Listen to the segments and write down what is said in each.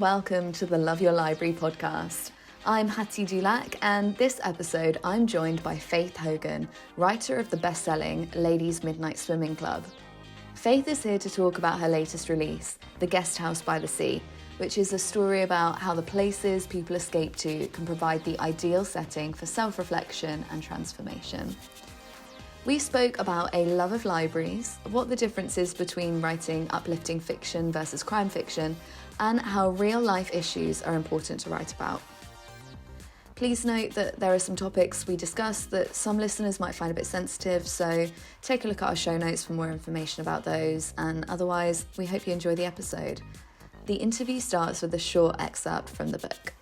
welcome to the Love Your Library podcast. I'm Hattie and this episode I'm joined by Faith Hogan, writer of the bestselling Ladies Midnight Swimming Club. Faith is here to talk about her latest release, The Guest House by the Sea, which is a story about how the places people escape to can provide the ideal setting for self-reflection and transformation. We spoke about a love of libraries, what the difference is between writing uplifting fiction versus crime fiction, and how real-life issues are important to write about. Please note that there are some topics we discussed that some listeners might find a bit sensitive, so take a look at our show notes for more information about those, and otherwise, we hope you enjoy the episode. The interview starts with a short excerpt from the book.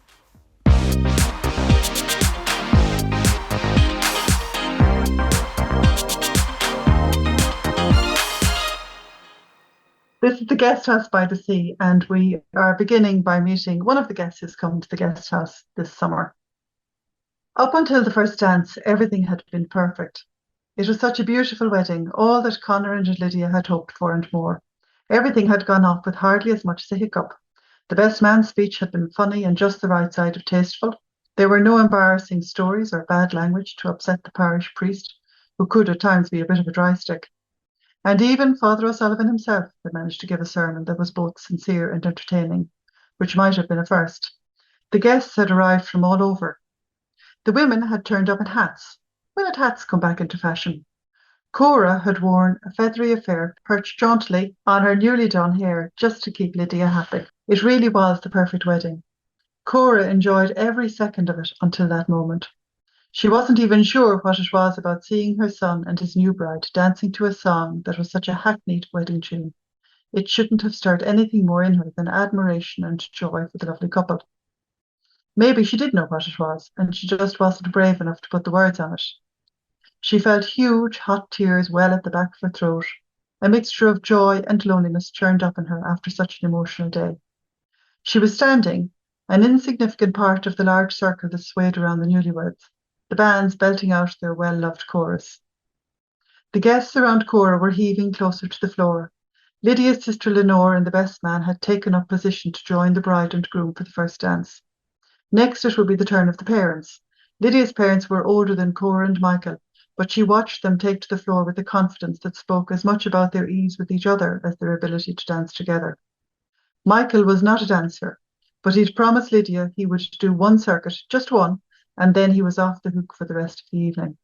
This is the Guest House by the Sea, and we are beginning by meeting one of the guests who's come to the guest house this summer. Up until the first dance, everything had been perfect. It was such a beautiful wedding, all that Connor and Lydia had hoped for and more. Everything had gone off with hardly as much as a hiccup. The best man's speech had been funny and just the right side of tasteful. There were no embarrassing stories or bad language to upset the parish priest, who could at times be a bit of a dry stick. And even Father O'Sullivan himself had managed to give a sermon that was both sincere and entertaining, which might have been a first. The guests had arrived from all over. The women had turned up in hats. When had hats come back into fashion? Cora had worn a feathery affair perched jauntily on her newly done hair just to keep Lydia happy. It really was the perfect wedding. Cora enjoyed every second of it until that moment. She wasn't even sure what it was about seeing her son and his new bride dancing to a song that was such a hackneyed wedding tune. It shouldn't have stirred anything more in her than admiration and joy for the lovely couple. Maybe she did know what it was, and she just wasn't brave enough to put the words on it. She felt huge, hot tears well at the back of her throat. A mixture of joy and loneliness churned up in her after such an emotional day. She was standing, an insignificant part of the large circle that swayed around the newlyweds, the bands belting out their well-loved chorus. The guests around Cora were heaving closer to the floor. Lydia's sister Lenore and the best man had taken up position to join the bride and groom for the first dance. Next it would be the turn of the parents. Lydia's parents were older than Cora and Michael, but she watched them take to the floor with a confidence that spoke as much about their ease with each other as their ability to dance together. Michael was not a dancer, but he'd promised Lydia he would do one circuit, just one, and then he was off the hook for the rest of the evening.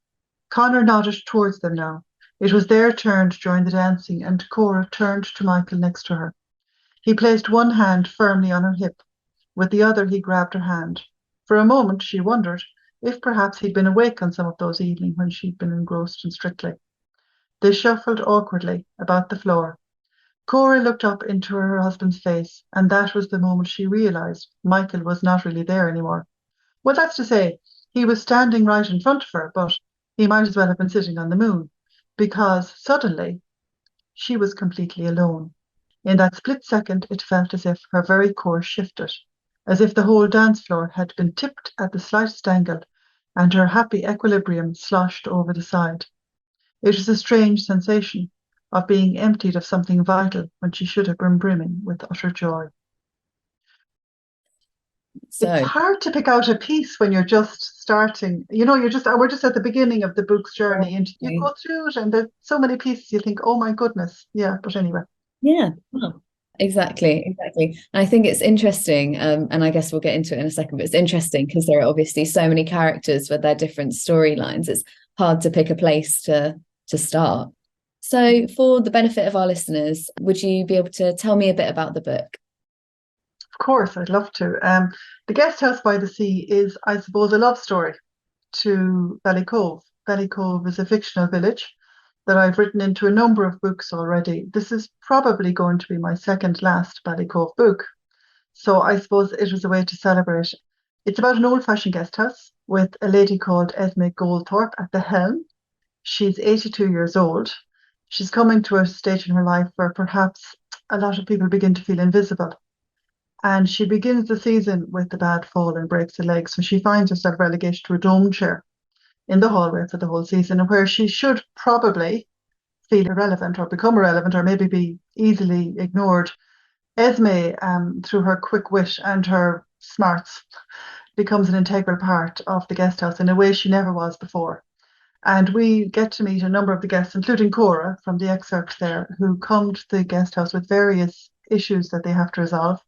Connor nodded towards them now. It was their turn to join the dancing, and Cora turned to Michael next to her. He placed one hand firmly on her hip. With the other he grabbed her hand. For a moment she wondered if perhaps he'd been awake on some of those evenings when she'd been engrossed in Strictly. They shuffled awkwardly about the floor. Cora looked up into her husband's face, and that was the moment she realised Michael was not really there anymore. Well, that's to say, he was standing right in front of her, but he might as well have been sitting on the moon, because suddenly she was completely alone. In that split second, it felt as if her very core shifted, as if the whole dance floor had been tipped at the slightest angle, and her happy equilibrium sloshed over the side. It was a strange sensation of being emptied of something vital when she should have been brimming with utter joy. So, it's hard to pick out a piece when you're just starting. We're just at the beginning of the book's journey, and you go through it, and there's so many pieces you think, oh my goodness. Yeah, but anyway. Yeah, well, exactly. And I think it's interesting, and I guess we'll get into it in a second, but it's interesting because there are obviously so many characters with their different storylines. It's hard to pick a place to start. So for the benefit of our listeners, would you be able to tell me a bit about the book? Of course, I'd love to. The Guest House by the Sea is, I suppose, a love story to Ballycove. Ballycove is a fictional village that I've written into a number of books already. This is probably going to be my second last Ballycove book. So I suppose it was a way to celebrate. It's about an old-fashioned guest house with a lady called Esme Goldthorpe at the helm. She's 82 years old. She's coming to a stage in her life where perhaps a lot of people begin to feel invisible. And she begins the season with a bad fall and breaks a leg. So she finds herself relegated to a dome chair in the hallway for the whole season, where she should probably feel irrelevant or become irrelevant or maybe be easily ignored. Esme, through her quick wit and her smarts, becomes an integral part of the guest house in a way she never was before. And we get to meet a number of the guests, including Cora from the excerpt there, who come to the guest house with various issues that they have to resolve.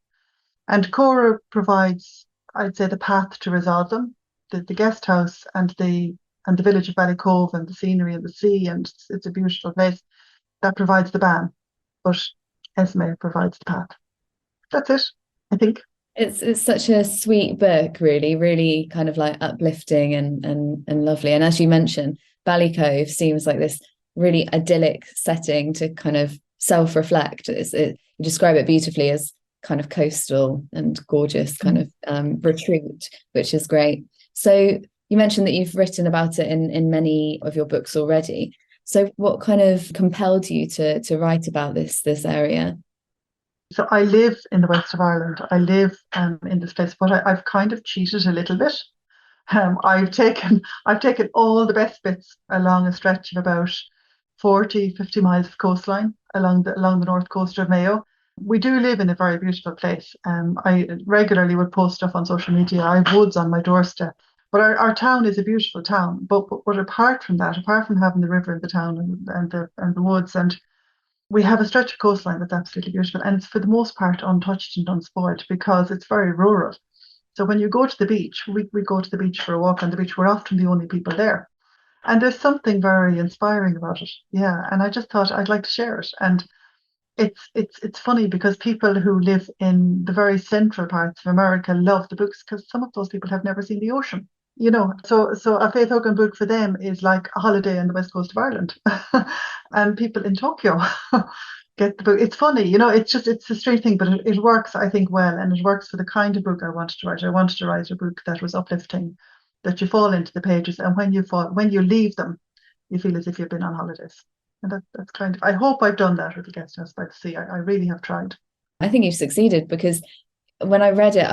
And Cora provides, I'd say, the path to resolve them. The guest house and the village of Ballycove and the scenery and the sea, and it's a beautiful place. That provides the ban, but Esme provides the path. That's it, I think. It's such a sweet book, really, really kind of like uplifting and lovely. And as you mentioned, Ballycove seems like this really idyllic setting to kind of self-reflect. You describe it beautifully as kind of coastal and gorgeous kind of retreat, which is great. So you mentioned that you've written about it in many of your books already. So what kind of compelled you to write about this area? So I live in the west of Ireland. I live in this place, but I've kind of cheated a little bit. I've taken all the best bits along a stretch of about 40, 50 miles of coastline along the north coast of Mayo. We do live in a very beautiful place. I regularly would post stuff on social media. I have woods on my doorstep. But our town is a beautiful town. But apart from that, apart from having the river in the town and the woods, and we have a stretch of coastline that's absolutely beautiful, and it's for the most part untouched and unspoiled because it's very rural. So when you go to the beach, we go to the beach for a walk on the beach. We're often the only people there. And there's something very inspiring about it. Yeah. And I just thought I'd like to share it. And it's funny because people who live in the very central parts of America love the books because some of those people have never seen the ocean. So a Faith Hogan book for them is like a holiday on the west coast of Ireland. And people in Tokyo get the book. It's funny, it's a strange thing, but it works, I think, well, and it works for the kind of book I wanted to write. I wanted to write a book that was uplifting, that you fall into the pages, and when you leave them, you feel as if you've been on holidays. And that's kind of, I hope I've done that with the Guest House by the Sea. I really have tried. I think you've succeeded because when I read it,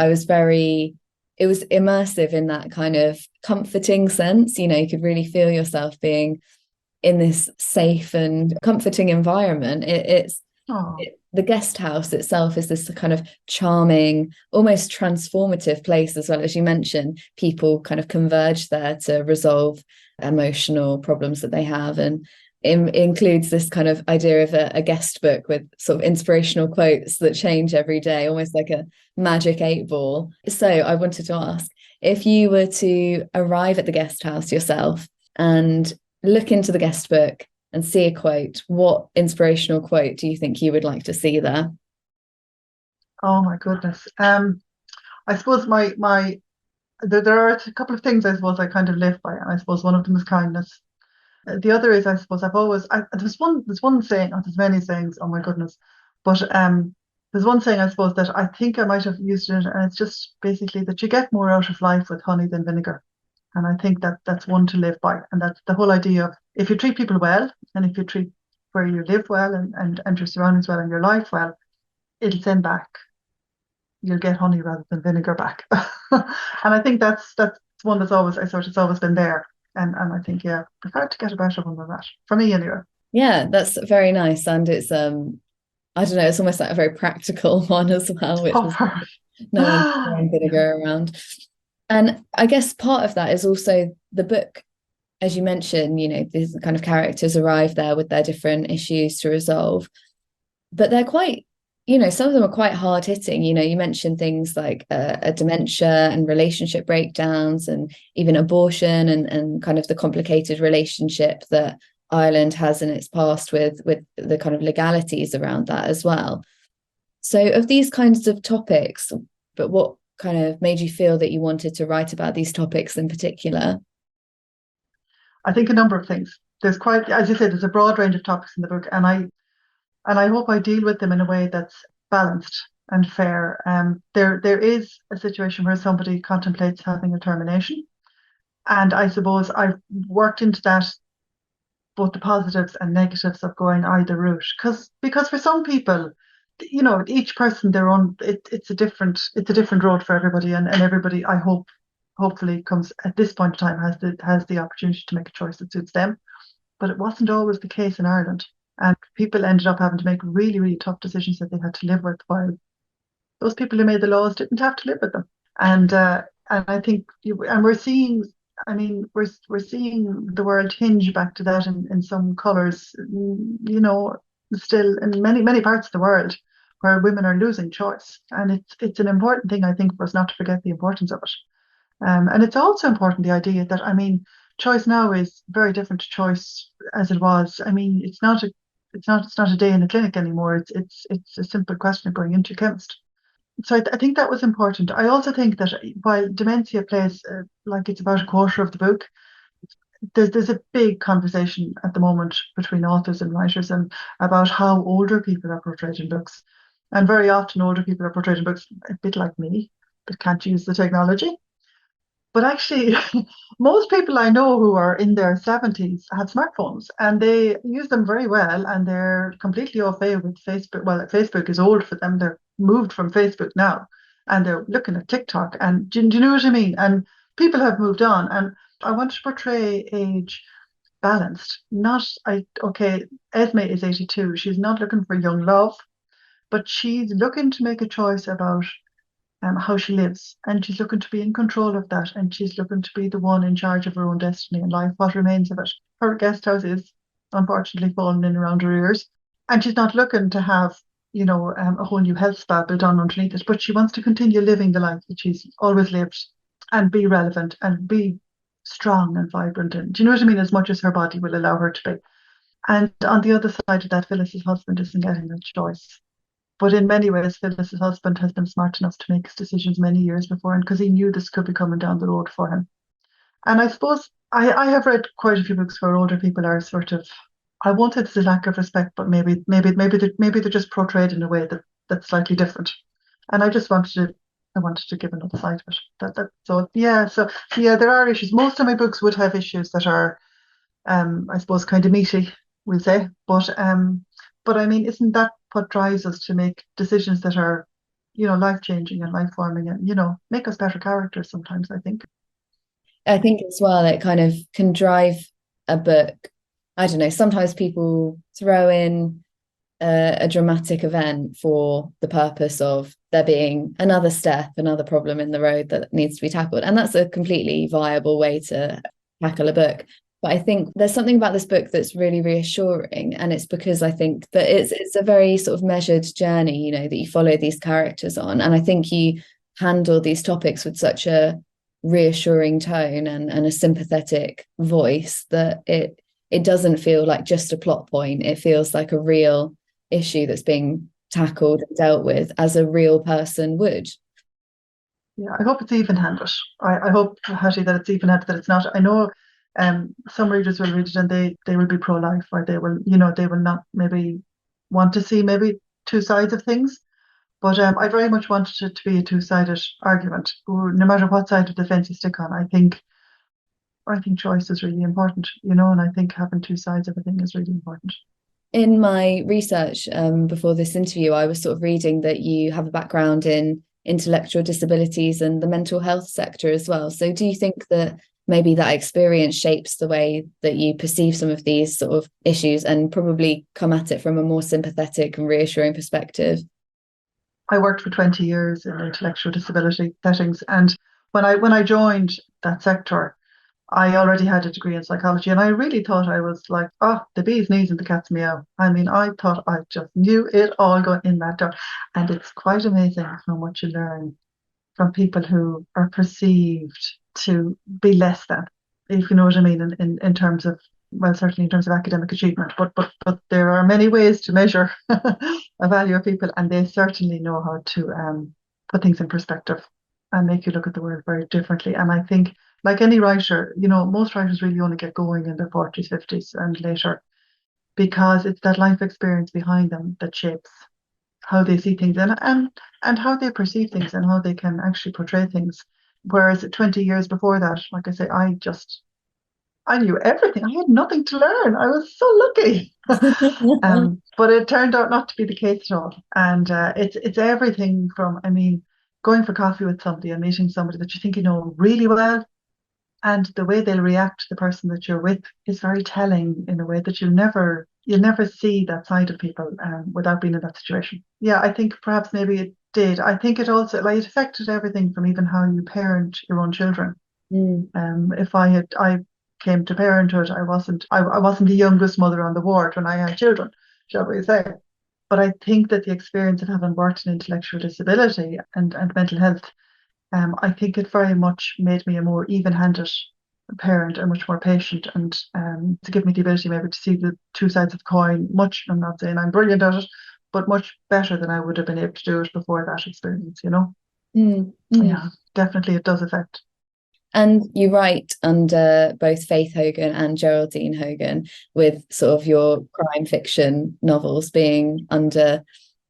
it was immersive in that kind of comforting sense. You could really feel yourself being in this safe and comforting environment. The guest house itself is this kind of charming, almost transformative place, as well. As you mentioned, people kind of converge there to resolve emotional problems that they have, and includes this kind of idea of a guest book with sort of inspirational quotes that change every day, almost like a magic 8 ball. So I wanted to ask, if you were to arrive at the guest house yourself and look into the guest book and see a quote, what inspirational quote do you think you would like to see there? Oh my goodness. I suppose there are a couple of things I suppose I kind of live by, and I suppose one of them is kindness. The other is, I suppose, there's one saying, oh, there's many sayings, oh my goodness, but there's one saying, I suppose, that I think I might have used it, and it's just basically that you get more out of life with honey than vinegar. And I think that's one to live by. And that's the whole idea of, if you treat people well, and if you treat where you live well and your surroundings well and your life well, it'll send back. You'll get honey rather than vinegar back. And I think that's one that's always, it's always been there. And I think, yeah, it's hard to get a better one than that, for me anyway. Yeah, that's very nice. And it's I don't know, it's almost like a very practical one as well, which is no one's throwing vinegar around. And I guess part of that is also the book, as you mentioned, these kind of characters arrive there with their different issues to resolve, but they're quite, some of them are quite hard hitting. You mentioned things like a dementia and relationship breakdowns and even abortion and kind of the complicated relationship that Ireland has in its past with the kind of legalities around that as well. So of these kinds of topics, but what kind of made you feel that you wanted to write about these topics in particular? I think a number of things. There's quite, as you said, there's a broad range of topics in the book, and I hope I deal with them in a way that's balanced and fair. There is a situation where somebody contemplates having a termination, and I suppose I've worked into that, both the positives and negatives of going either route, because for some people, each person their own. It's a different road for everybody, and everybody, I hope, hopefully comes at this point in time has the opportunity to make a choice that suits them. But it wasn't always the case in Ireland, and people ended up having to make really, really tough decisions that they had to live with, while those people who made the laws didn't have to live with them. And I think, and we're seeing, I mean, we're seeing the world hinge back to that in some colours, still in many parts of the world where women are losing choice. And it's an important thing, I think, for us not to forget the importance of it. And it's also important, the idea that, I mean, choice now is very different to choice as it was. I mean, it's not a day in a clinic anymore. It's a simple question of going into a chemist. So I think that was important. I also think that while dementia plays like it's about a quarter of the book, there's a big conversation at the moment between authors and writers and about how older people are portrayed in books. And very often older people are portrayed in books a bit like me, that can't use the technology. But actually, most people I know who are in their 70s have smartphones and they use them very well, and they're completely au fait with Facebook. Well, Facebook is old for them. They're moved from Facebook now and they're looking at TikTok. And do you know what I mean? And people have moved on. And I want to portray age balanced. Okay, Esme is 82. She's not looking for young love, but she's looking to make a choice about how she lives. And she's looking to be in control of that. And she's looking to be the one in charge of her own destiny in life, what remains of it. Her guest house is unfortunately falling in around her ears. And she's not looking to have, a whole new health spa built on underneath it, but she wants to continue living the life that she's always lived and be relevant and be strong and vibrant. And do you know what I mean? As much as her body will allow her to be. And on the other side of that, Phyllis's husband isn't getting that choice. But in many ways, Phyllis's husband has been smart enough to make his decisions many years before, and because he knew this could be coming down the road for him. And I suppose I have read quite a few books where older people are sort of, I won't say it's a lack of respect, but maybe they're just portrayed in a way that's slightly different. And I wanted to give another side of it. So there are issues. Most of my books would have issues that are, I suppose, kind of meaty, we'll say, but I mean, isn't that what drives us to make decisions that are, life-changing and life-forming and, make us better characters sometimes, I think. I think as well, it kind of can drive a book. I don't know, sometimes people throw in a dramatic event for the purpose of there being another step, another problem in the road that needs to be tackled. And that's a completely viable way to tackle a book. But I think there's something about this book that's really reassuring. And it's because I think that it's a very sort of measured journey, that you follow these characters on. And I think you handle these topics with such a reassuring tone and a sympathetic voice that it doesn't feel like just a plot point. It feels like a real issue that's being tackled and dealt with as a real person would. Yeah, I hope it's even-handed. I hope, Hattie, that it's even-handed, that it's not. I know some readers will read it and they will be pro-life, or they will not maybe want to see maybe two sides of things. But I very much wanted it to be a two-sided argument, no matter what side of the fence you stick on. I think choice is really important, and I think having two sides of a thing is really important. In my research before this interview, I was sort of reading that you have a background in intellectual disabilities and the mental health sector as well. So do you think that maybe that experience shapes the way that you perceive some of these sort of issues and probably come at it from a more sympathetic and reassuring perspective? I worked for 20 years in intellectual disability settings, and when I joined that sector, I already had a degree in psychology, and I really thought I was like, the bee's knees and the cat's meow. I mean, I thought I just knew it all going in that door. And it's quite amazing how much you learn from people who are perceived to be less than, if you know what I mean, in terms of, well, certainly in terms of academic achievement. But there are many ways to measure a value of people, and they certainly know how to put things in perspective and make you look at the world very differently. And I think, like any writer, most writers really only get going in their 40s, 50s and later, because it's that life experience behind them that shapes how they see things and how they perceive things and how they can actually portray things. Whereas 20 years before that, like I say, I knew everything. I had nothing to learn. I was so lucky. But it turned out not to be the case at all. And it's everything from, I mean, going for coffee with somebody and meeting somebody that you think you know really well, and the way they'll react to the person that you're with is very telling in a way that you'll never you never see that side of people without being in that situation. Yeah, I think perhaps maybe it did. I think it also, like, it affected everything from even how you parent your own children. If I came to parenthood, I wasn't the youngest mother on the ward when I had children, shall we say. But I think that the experience of having worked in intellectual disability and mental health, I think it very much made me a more even-handed parent and much more patient, and to give me the ability maybe to see the two sides of the coin much, I'm not saying I'm brilliant at it, but much better than I would have been able to do it before that experience, you know? Yeah, definitely it does affect. And you write under both Faith Hogan and Geraldine Hogan, with sort of your crime fiction novels being under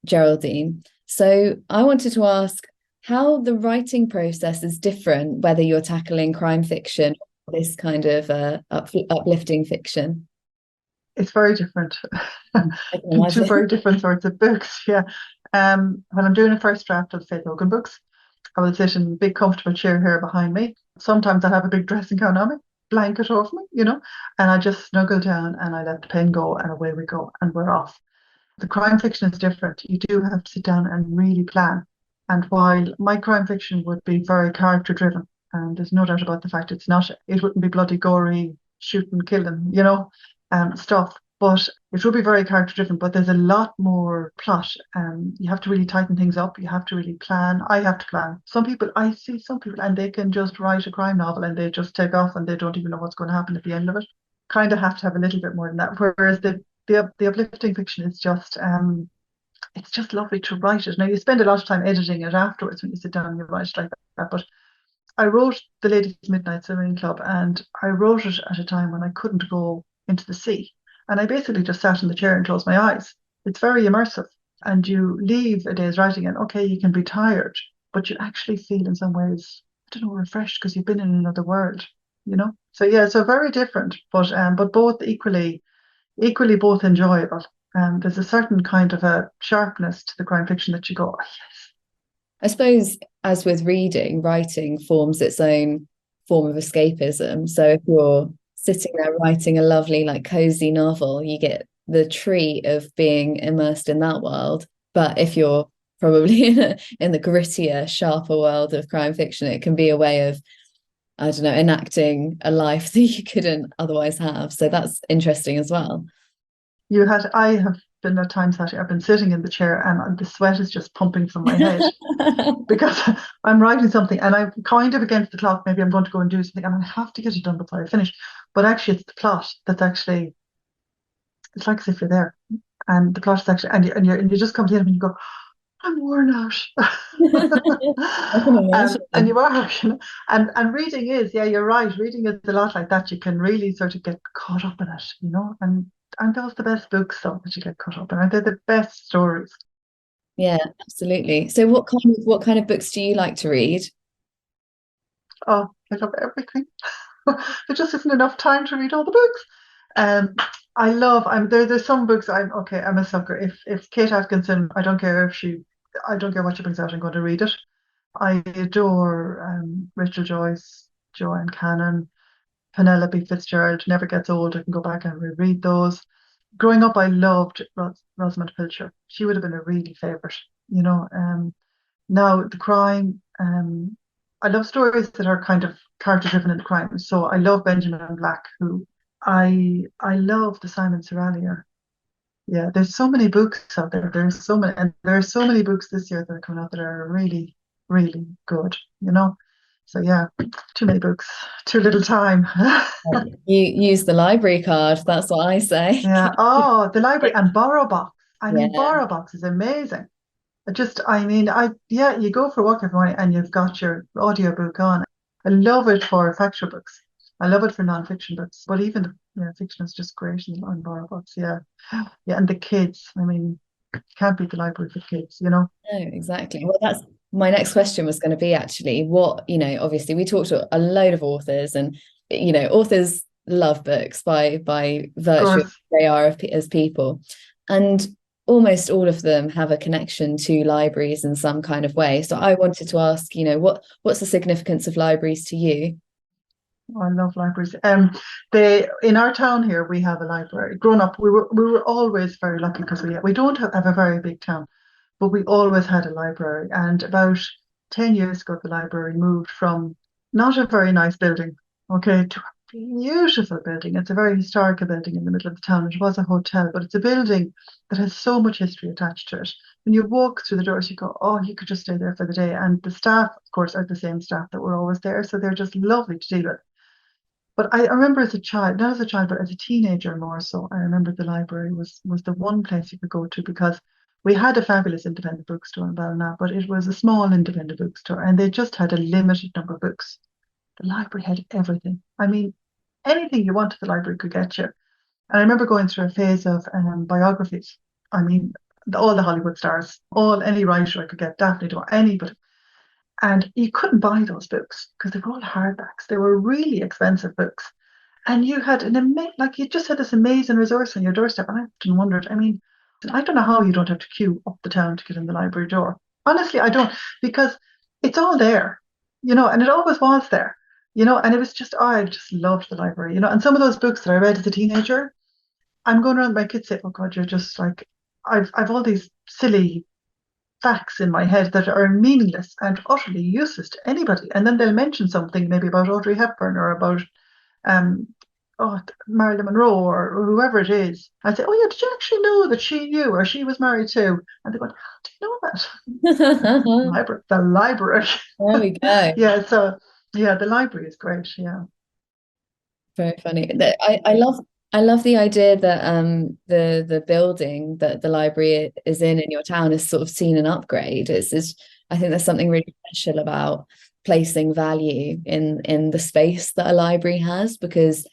Geraldine. So I wanted to ask how the writing process is different, whether you're tackling crime fiction or this kind of uplifting fiction. It's very different. Two very different sorts of books, yeah. When I'm doing a first draft of Faith Hogan books, I will sit in a big comfortable chair here behind me. Sometimes I have a big dressing gown on me, blanket over me, you know, and I just snuggle down and I let the pen go and away we go and we're off. The crime fiction is different. You do have to sit down and really plan. And while my crime fiction would be very character driven, and there's no doubt about the fact it wouldn't be bloody gory, shooting, killing, you know, stuff. But it will be very character driven, but there's a lot more plot. You have to really tighten things up. You have to really plan. I have to plan. I see some people and they can just write a crime novel and they just take off and they don't even know what's going to happen at the end of it. Kind of have to have a little bit more than that. Whereas the uplifting fiction is just it's just lovely to write it. Now you spend a lot of time editing it afterwards when you sit down and you write it like that. But I wrote the Ladies Midnight Swimming Club and I wrote it at a time when I couldn't go into the sea. And I basically just sat in the chair and closed my eyes. It's very immersive. And you leave a day's writing and okay, you can be tired, but you actually feel in some ways, I don't know, refreshed because you've been in another world, you know? So yeah, so very different, but both equally both enjoyable. There's a certain kind of a sharpness to the crime fiction that you go, oh, yes. I suppose, as with reading, writing forms its own form of escapism. So if you're sitting there writing a lovely, like, cozy novel, you get the treat of being immersed in that world. But if you're probably in the grittier, sharper world of crime fiction, it can be a way of, I don't know, enacting a life that you couldn't otherwise have. So that's interesting as well. I have been at times, Hattie, I've been sitting in the chair and the sweat is just pumping from my head because I'm writing something and I'm kind of against the clock. Maybe I'm going to go and do something and I have to get it done before I finish. But actually, it's the plot that's actually, it's like as if you're there. And the plot is actually, and you just come to the end and you go, I'm worn out. And you are, you know, and reading is, yeah, you're right. Reading is a lot like that. You can really sort of get caught up in it, you know, and those the best books though that you get caught up in? Aren't they the best stories? Yeah, absolutely. So what kind of books do you like to read? Oh, I love everything. There just isn't enough time to read all the books. There's some books I'm a sucker. If Kate Atkinson, I don't care what she brings out, I'm going to read it. I adore Rachel Joyce, Joanne Cannon, Penelope Fitzgerald. Never gets old. I can go back and reread those. Growing up, I loved Rosamund Pilcher. She would have been a really favourite, you know. Now the crime, I love stories that are kind of character driven in the crime. So I love Benjamin Black, who I love the Simon Surrallier. Yeah, there's so many books out there. And there are so many books this year that are coming out that are really, really good, you know. So yeah, too many books, too little time. You use the library card, that's what I say. Yeah. Oh, the library and BorrowBox. I mean, Yeah. BorrowBox is amazing. You go for a walk every morning and you've got your audiobook on. I love it for factual books. I love it for non-fiction books. But even fiction is just great on BorrowBox. Yeah. Yeah. And the kids, I mean, can't beat the library for kids, you know? No, exactly. Well, that's my next question was going to be actually what, obviously we talked to a load of authors and, authors love books by virtue of who they are as people. And almost all of them have a connection to libraries in some kind of way. So I wanted to ask, what's the significance of libraries to you? I love libraries. They in our town here we have a library. Growing up, we were always very lucky because we don't have a very big town, but we always had a library. And about 10 years ago, the library moved from not a very nice building, okay, to a beautiful building. It's a very historical building in the middle of the town. It was a hotel, but it's a building that has so much history attached to it. When you walk through the doors, you go, oh, you could just stay there for the day. And the staff, of course, are the same staff that were always there, so they're just lovely to deal with. But I remember as a child, not as a child, but as a teenager more so, I remember the library was the one place you could go to because we had a fabulous independent bookstore in Ballina, but it was a small independent bookstore and they just had a limited number of books. The library had everything. I mean, anything you wanted, the library could get you. And I remember going through a phase of biographies. I mean, all the Hollywood stars, any writer I could get, Daphne Do, anybody. And you couldn't buy those books because they were all hardbacks. They were really expensive books. And you had like you just had this amazing resource on your doorstep. And I often wondered, I mean, I don't know how you don't have to queue up the town to get in the library door. Honestly, I don't, because it's all there, and it always was there, and it was just, I just loved the library, and some of those books that I read as a teenager, I'm going around, my kids say, oh God, you're just like, I've all these silly facts in my head that are meaningless and utterly useless to anybody. And then they'll mention something maybe about Audrey Hepburn or about um Marilyn Monroe or whoever it is. I say, oh yeah, did you actually know that she knew or she was married too? And they go, how do you know that? The library. There we go. Yeah, so yeah, the library is great. Yeah. Very funny. I love the idea that the building that the library is in your town is sort of seen an upgrade. It's I think there's something really special about placing value in the space that a library has because,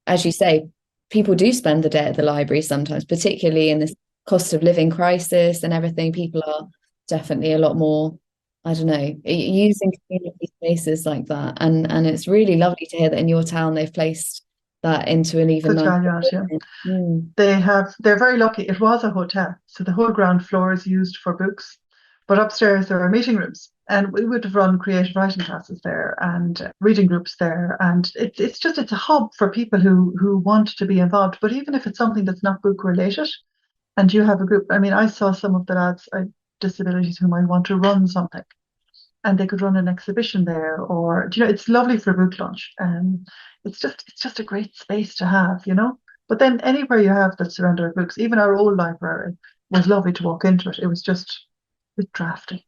as you say, people do spend the day at the library sometimes, particularly in this cost of living crisis and everything. People are definitely a lot more, I don't know, using community spaces like that. And it's really lovely to hear that in your town they've placed that into an even Good nicer value out, yeah. Mm. They're very lucky. It was a hotel, so the whole ground floor is used for books, but upstairs there are meeting rooms, and we would have run creative writing classes there and reading groups there, and it's a hub for people who want to be involved. But even if it's something that's not book related, and you have a group, I mean, I saw some of the lads with disabilities who might want to run something, and they could run an exhibition there, or it's lovely for a book launch. It's just a great space to have. But then anywhere you have that's surrounded by books, even our old library was lovely to walk into it. It was just a bit drafty,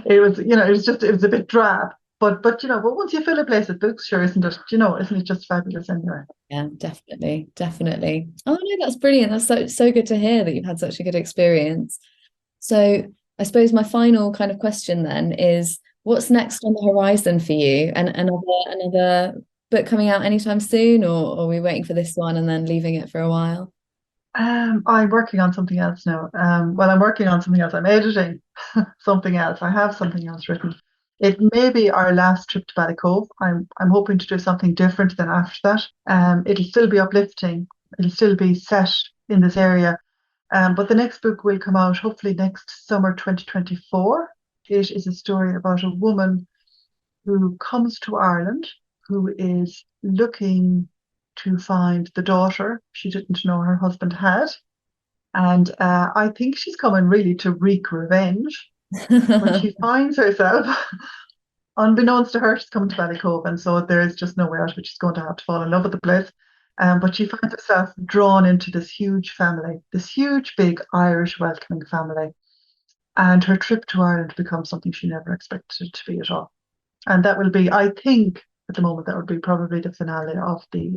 it was a bit drab. But once you fill a place with books, sure, isn't it just fabulous anyway? Yeah, definitely. Oh no, that's brilliant. That's so good to hear that you've had such a good experience. So I suppose my final kind of question then is what's next on the horizon for you? And another book coming out anytime soon, or are we waiting for this one and then leaving it for a while? I'm working on something else now. Well, I'm working on something else. I'm editing something else. I have something else written. It may be our last trip to Ballycove. I'm hoping to do something different than after that. It'll still be uplifting. It'll still be set in this area. But the next book will come out hopefully next summer 2024. It is a story about a woman who comes to Ireland, who is looking to find the daughter she didn't know her husband had. And I think she's coming really to wreak revenge. But she finds herself, unbeknownst to her, she's coming to Ballycove, and so there is just no way out of it. She's going to have to fall in love with the place. But she finds herself drawn into this huge family, this huge, big Irish welcoming family. And her trip to Ireland becomes something she never expected it to be at all. And that will be, I think, at the moment, that would be probably the finale of the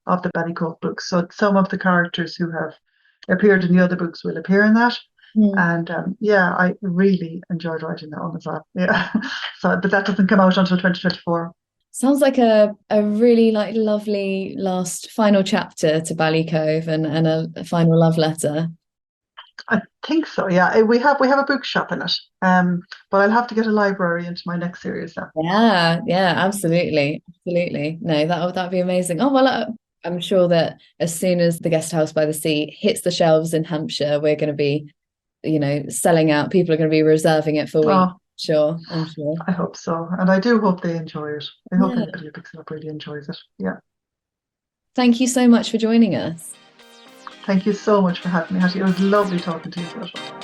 Ballycove books. So some of the characters who have appeared in the other books will appear in that. And yeah, I really enjoyed writing that one as well. Yeah. But that doesn't come out until 2024. Sounds like a really like lovely last final chapter to Ballycove and a final love letter. I think so, yeah. We have a bookshop in it. But I'll have to get a library into my next series now. Yeah, absolutely. No, that'd be amazing. Oh well, I'm sure that as soon as The Guest House by the Sea hits the shelves in Hampshire, we're going to be, selling out. People are going to be reserving it for weeks. Oh, Sure, I'm sure. I hope so. And I do hope they enjoy it. I hope Yeah. anybody who picks it up really enjoys it. Yeah. Thank you so much for joining us. Thank you so much for having me, Hattie. It was lovely talking to you about it.